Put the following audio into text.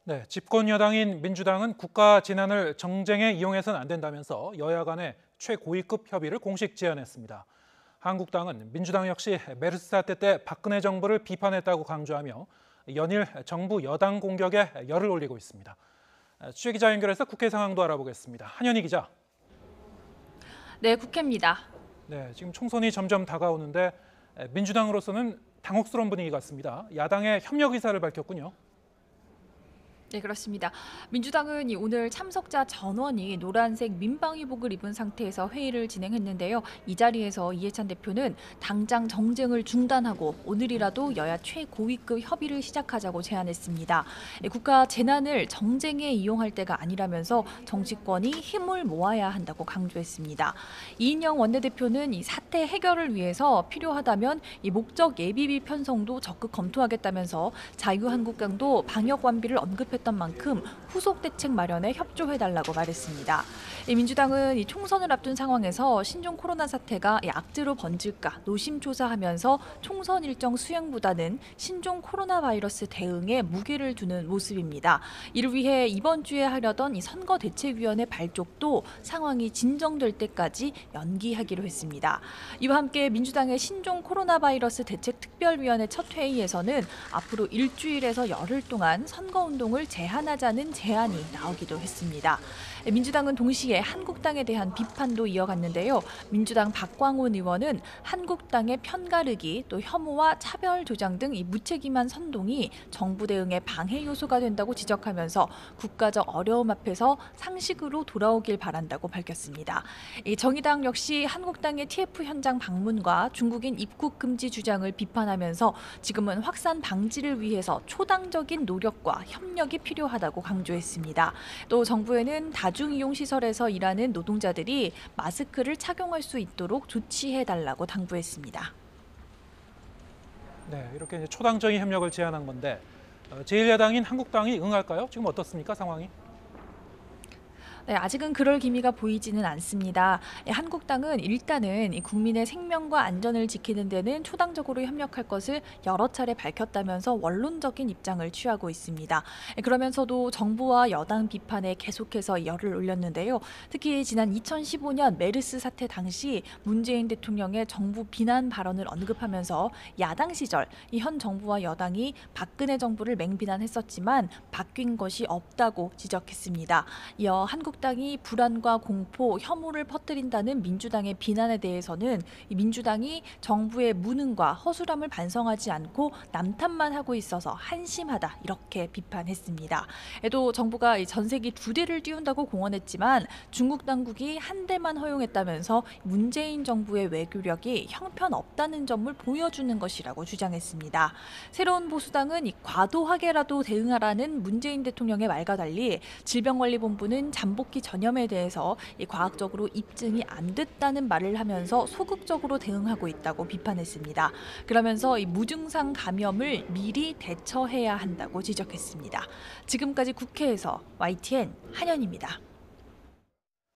네, 집권 여당인 민주당은 국가 재난을 정쟁에 이용해서는 안 된다면서 여야 간의 최고위급 협의를 공식 제안했습니다. 한국당은 민주당 역시 메르스 사태 때 박근혜 정부를 비판했다고 강조하며 연일 정부 여당 공격에 열을 올리고 있습니다. 취재 기자 연결해서 국회 상황도 알아보겠습니다. 한현희 기자. 네, 국회입니다. 네, 지금 총선이 점점 다가오는데 민주당으로서는 당혹스러운 분위기 같습니다. 야당의 협력 의사를 밝혔군요. 네, 그렇습니다. 민주당은 오늘 참석자 전원이 노란색 민방위복을 입은 상태에서 회의를 진행했는데요. 이 자리에서 이해찬 대표는 당장 정쟁을 중단하고 오늘이라도 여야 최고위급 협의를 시작하자고 제안했습니다. 국가 재난을 정쟁에 이용할 때가 아니라면서 정치권이 힘을 모아야 한다고 강조했습니다. 이인영 원내대표는 이 사태 해결을 위해서 필요하다면 이 목적 예비비 편성도 적극 검토하겠다면서 자유한국당도 방역 완비를 언급했던 만큼 후속 대책 마련에 협조해달라고 말했습니다. 민주당은 이 총선을 앞둔 상황에서 신종 코로나 사태가 악재로 번질까 노심초사하면서 총선 일정 수행보다는 신종 코로나 바이러스 대응에 무게를 두는 모습입니다. 이를 위해 이번 주에 하려던 이 선거대책위원회 발족도 상황이 진정될 때까지 연기하기로 했습니다. 이와 함께 민주당의 신종 코로나 바이러스 대책 특별위원회 첫 회의에서는 앞으로 일주일에서 열흘 동안 선거운동을 제한하자는 제안이 나오기도 했습니다. 민주당은 동시에 한국당에 대한 비판도 이어갔는데요. 민주당 박광온 의원은 한국당의 편가르기, 또 혐오와 차별 조장 등 이 무책임한 선동이 정부 대응의 방해 요소가 된다고 지적하면서 국가적 어려움 앞에서 상식으로 돌아오길 바란다고 밝혔습니다. 정의당 역시 한국당의 TF 현장 방문과 중국인 입국 금지 주장을 비판하면서 지금은 확산 방지를 위해서 초당적인 노력과 협력이 필요하다고 강조했습니다. 또 정부에는 다중이용시설에서 일하는 노동자들이 마스크를 착용할 수 있도록 조치해달라고 당부했습니다. 네, 이렇게 이제 초당적인 협력을 제안한 건데 제1야당인 한국당이 응할까요? 지금 어떻습니까, 상황이? 네, 아직은 그럴 기미가 보이지는 않습니다. 한국당은 일단은 이 국민의 생명과 안전을 지키는 데는 초당적으로 협력할 것을 여러 차례 밝혔다면서 원론적인 입장을 취하고 있습니다. 그러면서도 정부와 여당 비판에 계속해서 열을 올렸는데요. 특히 지난 2015년 메르스 사태 당시 문재인 대통령의 정부 비난 발언을 언급하면서 야당 시절 이 현 정부와 여당이 박근혜 정부를 맹비난했었지만 바뀐 것이 없다고 지적했습니다. 이어 한국당이 불안과 공포, 혐오를 퍼뜨린다는 민주당의 비난에 대해서는 민주당이 정부의 무능과 허술함을 반성하지 않고 남탓만 하고 있어서 한심하다 이렇게 비판했습니다. 또 정부가 전세기 2대를 띄운다고 공언했지만 중국 당국이 한 대만 허용했다면서 문재인 정부의 외교력이 형편없다는 점을 보여주는 것이라고 주장했습니다. 새로운 보수당은 과도하게라도 대응하라는 문재인 대통령의 말과 달리 질병관리본부는 잠복기 전염에 대해서 과학적으로 입증이 안 됐다는 말을 하면서 소극적으로 대응하고 있다고 비판했습니다. 그러면서 이 무증상 감염을 미리 대처해야 한다고 지적했습니다. 지금까지 국회에서 YTN 한현입니다.